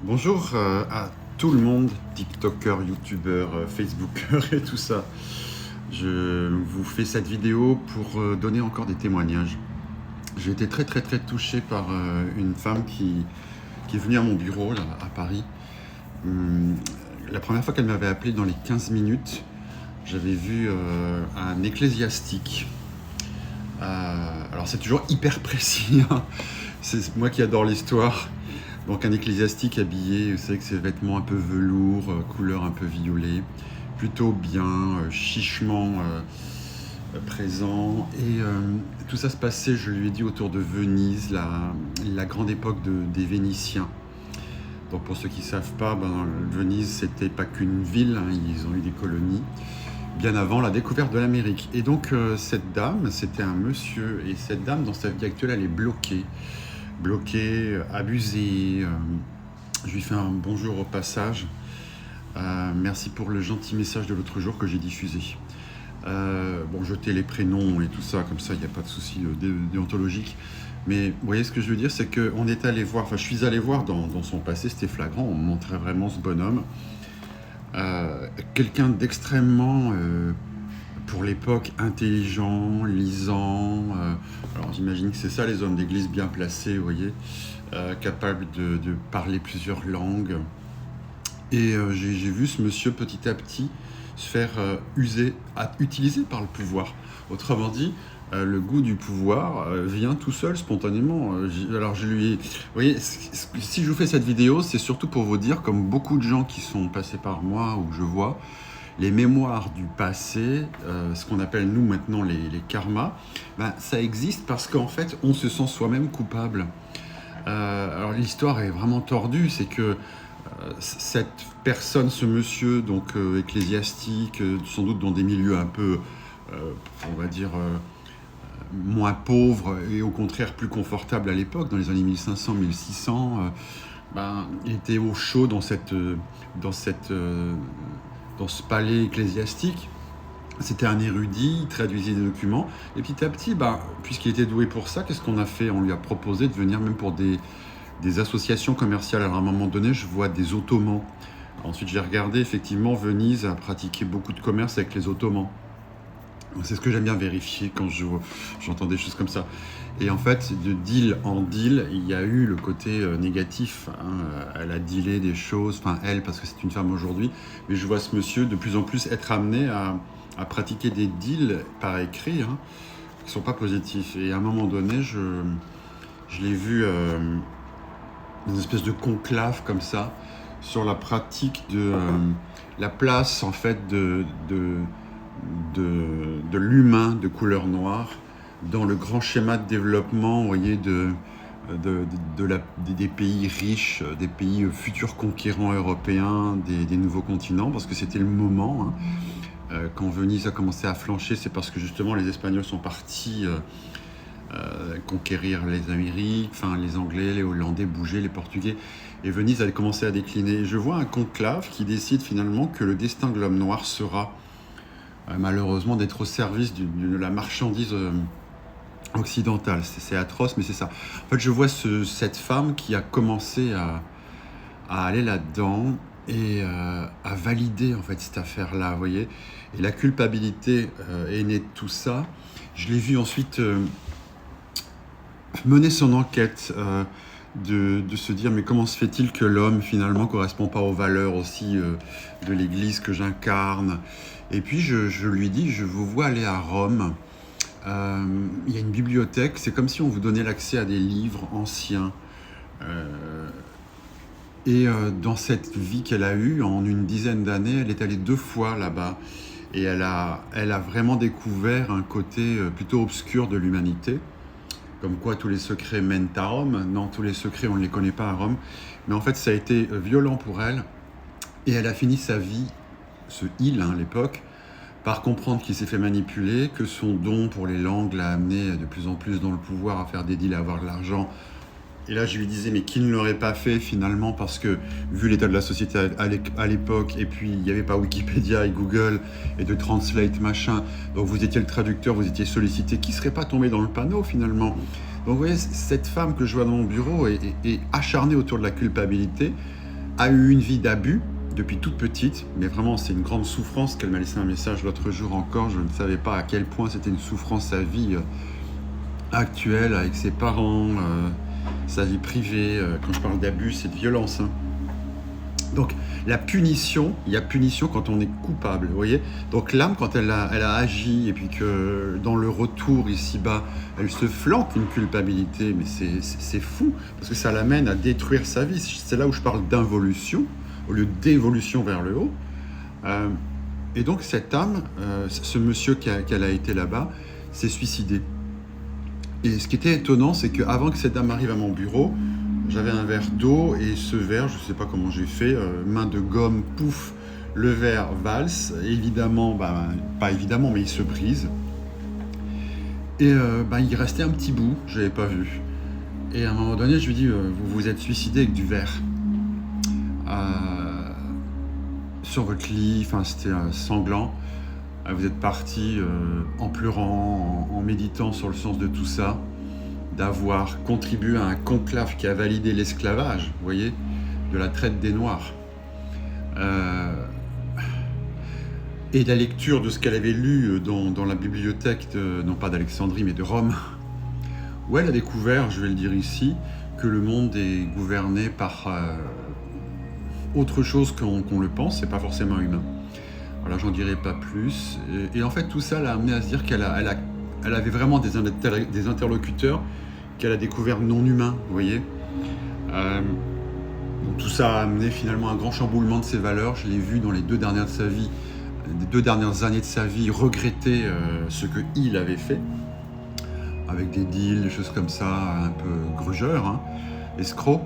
Bonjour à tout le monde, TikToker, YouTuber, Facebooker et tout ça. Je vous fais cette vidéo pour donner encore des témoignages. J'ai été très touché par une femme qui est venue à mon bureau là, à Paris. Hum, la première fois qu'elle m'avait appelé dans les 15 minutes, j'avais vu un ecclésiastique. Alors c'est toujours hyper précis, hein. C'est moi qui adore l'histoire. Donc un ecclésiastique habillé, vous savez, que ses vêtements un peu velours, couleur un peu violet, plutôt bien, chichement présent. Et tout ça se passait, je lui ai dit, autour de Venise, la grande époque des Vénitiens. Donc pour ceux qui ne savent pas, Venise, c'était pas qu'une ville, hein, ils ont eu des colonies, bien avant la découverte de l'Amérique. Et donc cette dame, c'était un monsieur, et cette dame, dans sa vie actuelle, elle est bloquée, abusée. Je lui fais un bonjour au passage. Merci pour le gentil message de l'autre jour que j'ai diffusé. Bon, jeter les prénoms et tout ça, comme ça, il n'y a pas de souci déontologique. Mais vous voyez ce que je veux dire, c'est qu'on est allé voir, enfin je suis allé voir dans son passé, c'était flagrant, on montrait vraiment ce bonhomme. Quelqu'un d'extrêmement, pour l'époque, intelligent, lisant. Alors j'imagine que c'est ça les hommes d'église bien placés, vous voyez, capables de parler plusieurs langues. Et j'ai vu ce monsieur petit à petit se faire utiliser par le pouvoir. Autrement dit, le goût du pouvoir vient tout seul, spontanément. Alors je lui ai... Vous voyez, si je vous fais cette vidéo, c'est surtout pour vous dire, comme beaucoup de gens qui sont passés par moi, ou que je vois, les mémoires du passé, ce qu'on appelle nous maintenant les karmas, ça existe parce qu'en fait, on se sent soi-même coupable. Alors l'histoire est vraiment tordue, c'est que cette personne, ce monsieur, donc ecclésiastique, sans doute dans des milieux un peu, on va dire, moins pauvres et au contraire plus confortables à l'époque, dans les années 1500-1600, il était au chaud dans ce palais ecclésiastique. C'était un érudit, il traduisait des documents, et petit à petit, puisqu'il était doué pour ça, qu'est-ce qu'on a fait? On lui a proposé de venir même pour des associations commerciales. Alors à un moment donné, je vois des Ottomans. Ensuite, j'ai regardé, effectivement, Venise a pratiqué beaucoup de commerce avec les Ottomans. C'est ce que j'aime bien vérifier quand j'entends des choses comme ça. Et en fait, de deal en deal, il y a eu le côté négatif, hein. Elle a dealé des choses, enfin elle, parce que c'est une femme aujourd'hui, mais je vois ce monsieur de plus en plus être amené à pratiquer des deals par écrit, hein, qui ne sont pas positifs. Et à un moment donné, je l'ai vu une espèce de conclave comme ça, sur la pratique de la place en fait de l'humain de couleur noire dans le grand schéma de développement, vous voyez, des pays riches, des pays futurs conquérants européens, des nouveaux continents, parce que c'était le moment, hein. Quand Venise a commencé à flancher, c'est parce que justement les Espagnols sont partis conquérir les Amériques, enfin les Anglais, les Hollandais bougeaient, les Portugais, et Venise avait commencé à décliner. Je vois un conclave qui décide finalement que le destin de l'homme noir sera malheureusement d'être au service de la marchandise occidentale. C'est atroce, mais c'est ça. En fait, je vois cette femme qui a commencé à aller là-dedans et à valider en fait cette affaire-là, vous voyez. Et la culpabilité est née de tout ça. Je l'ai vu ensuite mener son enquête, de se dire mais comment se fait-il que l'homme finalement correspond pas aux valeurs aussi de l'Église que j'incarne. Et puis je lui dis, je vous vois aller à Rome, il y a une bibliothèque, c'est comme si on vous donnait l'accès à des livres anciens. Et dans cette vie qu'elle a eue, en une dizaine d'années, elle est allée 2 fois là-bas. Et elle a vraiment découvert un côté plutôt obscur de l'humanité. Comme quoi tous les secrets mènent à Rome. Non, tous les secrets, on ne les connaît pas à Rome. Mais en fait, ça a été violent pour elle. Et elle a fini sa vie, à l'époque, par comprendre qu'il s'est fait manipuler, que son don pour les langues l'a amené de plus en plus dans le pouvoir, à faire des deals, à avoir de l'argent. Et là, je lui disais, mais qui ne l'aurait pas fait finalement, parce que vu l'état de la société à l'époque, et puis il n'y avait pas Wikipédia et Google et de Translate machin, donc vous étiez le traducteur, vous étiez sollicité, qui ne serait pas tombé dans le panneau finalement. Donc vous voyez, cette femme que je vois dans mon bureau est acharnée autour de la culpabilité. a eu une vie d'abus depuis toute petite, mais vraiment c'est une grande souffrance qu'elle m'a laissé un message l'autre jour encore, je ne savais pas à quel point c'était une souffrance sa vie actuelle avec ses parents, sa vie privée, quand je parle d'abus c'est de violence. Hein. Donc la punition, il y a punition quand on est coupable, vous voyez. Donc l'âme quand elle a agi et puis que dans le retour ici-bas, elle se flanque une culpabilité, mais c'est fou, parce que ça l'amène à détruire sa vie. C'est là où je parle d'involution, au lieu d'évolution vers le haut. Et donc cette âme, ce monsieur qu'elle a été là-bas, s'est suicidé. Et ce qui était étonnant, c'est qu'avant que cette dame arrive à mon bureau, j'avais un verre d'eau et ce verre, je ne sais pas comment j'ai fait, main de gomme, pouf, le verre valse. Évidemment, pas évidemment, mais il se brise. Et il restait un petit bout, je ne l'avais pas vu. Et à un moment donné, je lui dis, vous vous êtes suicidé avec du verre. Sur votre lit, enfin c'était sanglant. Vous êtes parti en pleurant, en méditant sur le sens de tout ça, d'avoir contribué à un conclave qui a validé l'esclavage, vous voyez, de la traite des Noirs. Et la lecture de ce qu'elle avait lu dans la bibliothèque, non pas d'Alexandrie, mais de Rome, où elle a découvert, je vais le dire ici, que le monde est gouverné par autre chose qu'on le pense, c'est pas forcément humain. Voilà, j'en dirai pas plus. Et en fait, tout ça l'a amené à se dire qu'elle avait vraiment des interlocuteurs qu'elle a découverts non humains, vous voyez. Donc tout ça a amené finalement un grand chamboulement de ses valeurs. Je l'ai vu dans les 2 dernières années de sa vie, regretter ce qu'il avait fait, avec des deals, des choses comme ça, un peu grugeurs, hein, escrocs.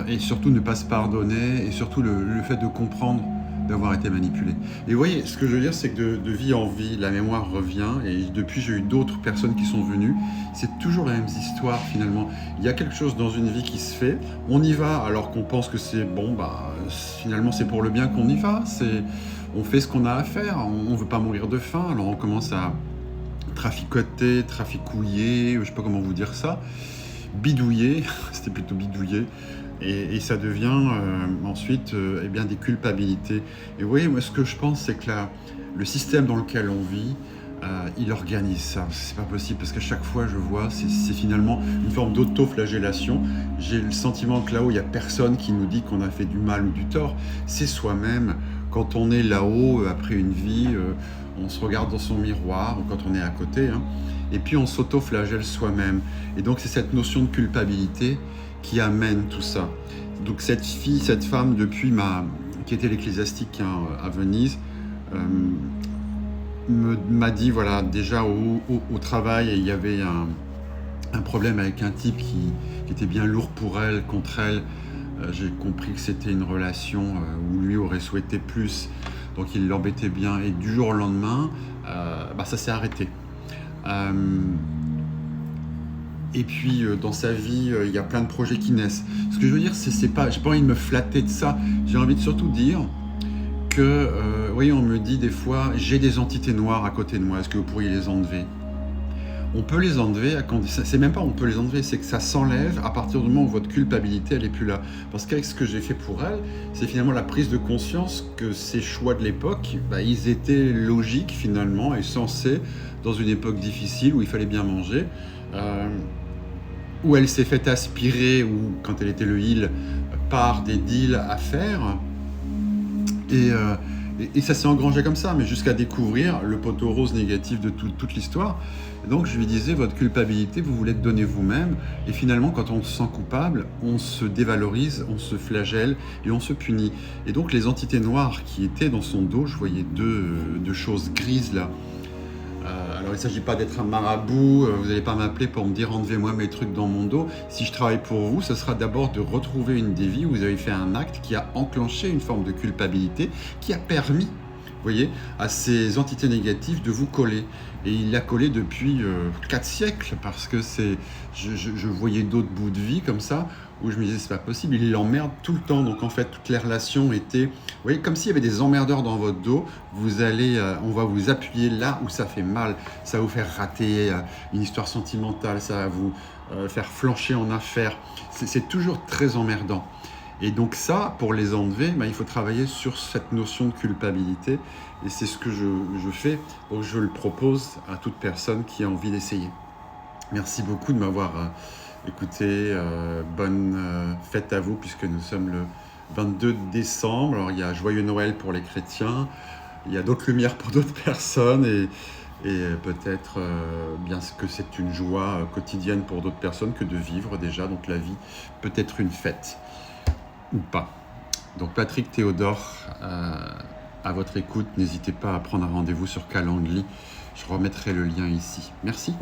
Et surtout ne pas se pardonner, et surtout le fait de comprendre d'avoir été manipulé. Et vous voyez, ce que je veux dire, c'est que de vie en vie, la mémoire revient, et depuis j'ai eu d'autres personnes qui sont venues, c'est toujours les mêmes histoires finalement. Il y a quelque chose dans une vie qui se fait, on y va alors qu'on pense que c'est bon, finalement c'est pour le bien qu'on y va, on fait ce qu'on a à faire, on ne veut pas mourir de faim, alors on commence à traficouiller, je ne sais pas comment vous dire ça, bidouiller, c'était plutôt bidouiller, et ça devient ensuite des culpabilités. Et vous voyez, moi ce que je pense, c'est que le système dans lequel on vit, il organise ça. C'est pas possible, parce qu'à chaque fois je vois, c'est finalement une forme d'auto-flagellation. J'ai le sentiment que là-haut, il n'y a personne qui nous dit qu'on a fait du mal ou du tort. C'est soi-même. Quand on est là-haut, après une vie, on se regarde dans son miroir, ou quand on est à côté, hein, et puis on s'auto-flagelle soi-même. Et donc c'est cette notion de culpabilité qui amène tout ça. Donc cette femme, qui était l'ecclésiastique à Venise, m'a dit, voilà, déjà au travail, il y avait un problème avec un type qui était bien lourd pour elle, contre elle. J'ai compris que c'était une relation où lui aurait souhaité plus, donc il l'embêtait bien. Et du jour au lendemain, ça s'est arrêté. Et puis dans sa vie, il y a plein de projets qui naissent. Ce que je veux dire, j'ai pas envie de me flatter de ça. J'ai envie de surtout dire que, vous voyez, on me dit des fois, j'ai des entités noires à côté de moi, est-ce que vous pourriez les enlever ? On peut les enlever, c'est même pas on peut les enlever, c'est que ça s'enlève à partir du moment où votre culpabilité, elle est plus là. Parce qu'avec ce que j'ai fait pour elle, c'est finalement la prise de conscience que ces choix de l'époque, ils étaient logiques finalement et sensés dans une époque difficile où il fallait bien manger. Où elle s'est fait aspirer, ou quand elle était le heel, par des deals à faire. Et ça s'est engrangé comme ça, mais jusqu'à découvrir le poteau rose négatif de toute l'histoire. Et donc je lui disais, votre culpabilité, vous voulez te donner vous-même. Et finalement, quand on se sent coupable, on se dévalorise, on se flagelle et on se punit. Et donc les entités noires qui étaient dans son dos, je voyais deux choses grises là. Alors il ne s'agit pas d'être un marabout, vous n'allez pas m'appeler pour me dire enlevez-moi mes trucs dans mon dos. Si je travaille pour vous, ce sera d'abord de retrouver une des vies où vous avez fait un acte qui a enclenché une forme de culpabilité, qui a permis, vous voyez, à ces entités négatives de vous coller. Et il l'a collé depuis 4 siècles, parce que je voyais d'autres bouts de vie comme ça, où je me disais c'est pas possible, il l'emmerde tout le temps. Donc en fait toutes les relations étaient, vous voyez, comme s'il y avait des emmerdeurs dans votre dos. On va vous appuyer là où ça fait mal, ça va vous faire rater une histoire sentimentale, ça va vous faire flancher en affaires. C'est toujours très emmerdant. Et donc ça, pour les enlever, ben, il faut travailler sur cette notion de culpabilité. Et c'est ce que je fais. Donc je le propose à toute personne qui a envie d'essayer. Merci beaucoup de m'avoir écouté. Bonne fête à vous, puisque nous sommes le 22 décembre. Alors il y a Joyeux Noël pour les chrétiens. Il y a d'autres lumières pour d'autres personnes. Et peut-être bien que c'est une joie quotidienne pour d'autres personnes que de vivre déjà. Donc la vie peut être une fête. Ou pas. Donc Patrick Théodore, à votre écoute, n'hésitez pas à prendre un rendez-vous sur Calendly. Je remettrai le lien ici. Merci.